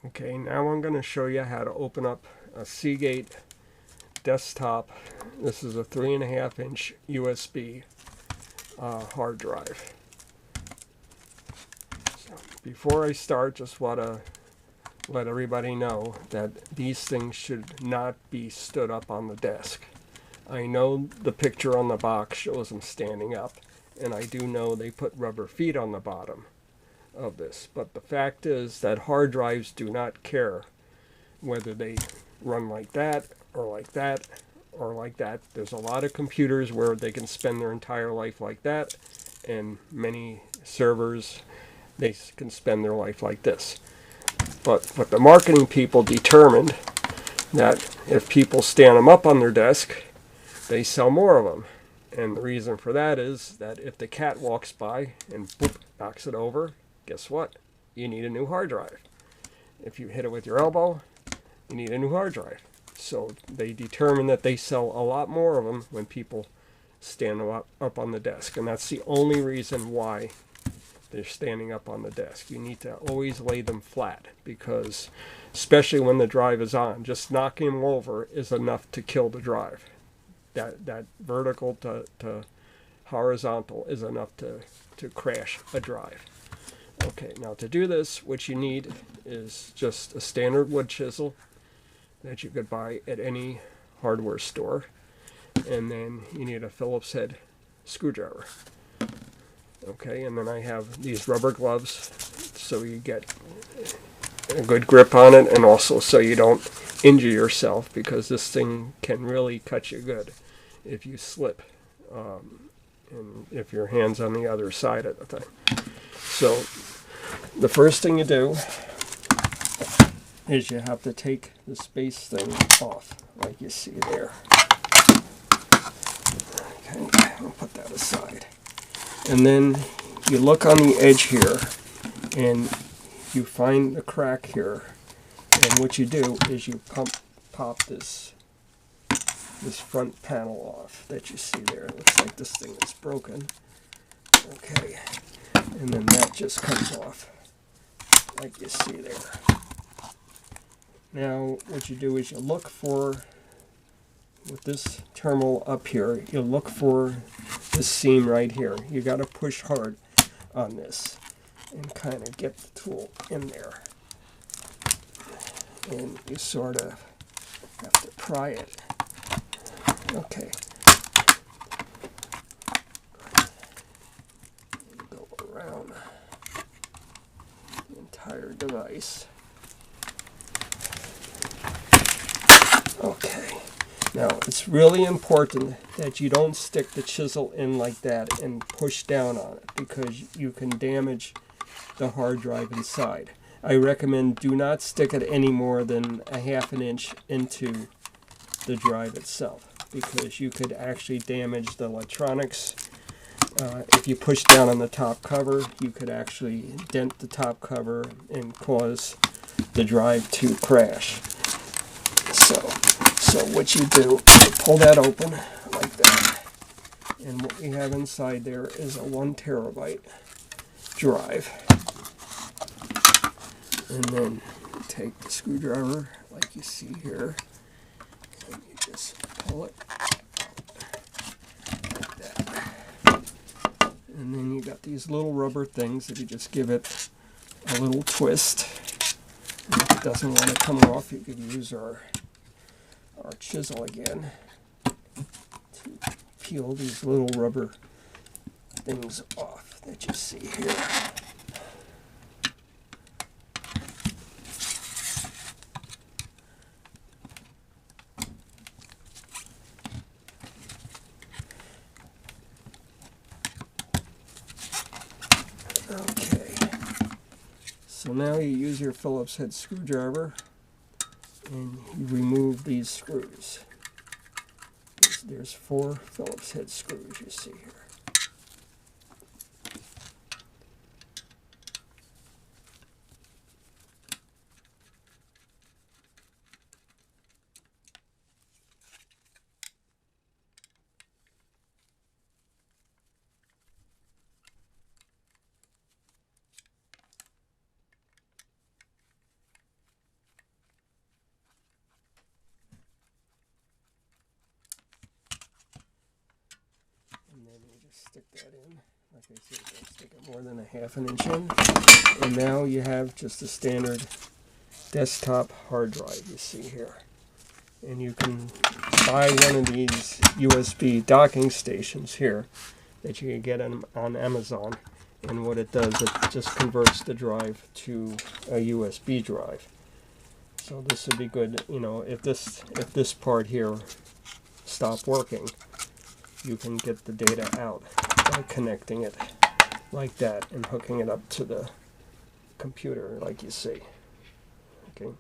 Okay, now I'm going to show you how to open up a Seagate desktop. This is a 3.5-inch USB hard drive. So before I start, just want to let everybody know that these things should not be stood up on the desk. I know the picture on the box shows them standing up, and I do know they put rubber feet on the bottom of this, but the fact is that hard drives do not care whether they run like that or like that or like that. There's a lot of computers where they can spend their entire life like that, and many servers they can spend their life like this. But the marketing people determined that if people stand them up on their desk, they sell more of them. And the reason for that is that if the cat walks by and boop, knocks it over, guess what? You need a new hard drive. If you hit it with your elbow, you need a new hard drive. So they determine that they sell a lot more of them when people stand them up on the desk. And that's the only reason why they're standing up on the desk. You need to always lay them flat, because especially when the drive is on, just knocking them over is enough to kill the drive. That vertical to horizontal is enough to crash a drive. Okay, now to do this, what you need is just a standard wood chisel that you could buy at any hardware store. And then you need a Phillips head screwdriver. Okay, and then I have these rubber gloves so you get a good grip on it, and also so you don't injure yourself, because this thing can really cut you good if you slip, and if your hand's on the other side of the thing. So the first thing you do is you have to take the space thing off, like you see there. Okay, I'll put that aside. And then you look on the edge here, and you find the crack here. And what you do is you pop this front panel off that you see there. It looks like this thing is broken. Okay, and then that just comes off, like you see there. Now what you do is you look for, with this terminal up here, you look for this seam right here. You got to push hard on this and kind of get the tool in there. And you sort of have to pry it. Okay. Go around the entire device. Okay. Now, it's really important that you don't stick the chisel in like that and push down on it, because you can damage the hard drive inside. I recommend do not stick it any more than a 1/2 inch into the drive itself, because you could actually damage the electronics. If you push down on the top cover, you could actually dent the top cover and cause the drive to crash. So what you do, you pull that open like that, and what we have inside there is a 1 terabyte drive. And then you take the screwdriver, like you see here, and you just pull it out like that. And then you got these little rubber things that you just give it a little twist. And if it doesn't want to come off, you could use our chisel again to peel these little rubber things off that you see here. Okay, so now you use your Phillips head screwdriver and you remove these screws. There's 4 Phillips head screws you see here. stick that in. Like I said, don't stick it more than a half an inch in. And now you have just a standard desktop hard drive you see here. And you can buy one of these USB docking stations here that you can get on Amazon. And what it does, it just converts the drive to a USB drive. So this would be good, you know, if this part here stopped working, you can get the data out by connecting it like that and hooking it up to the computer like you see. Okay.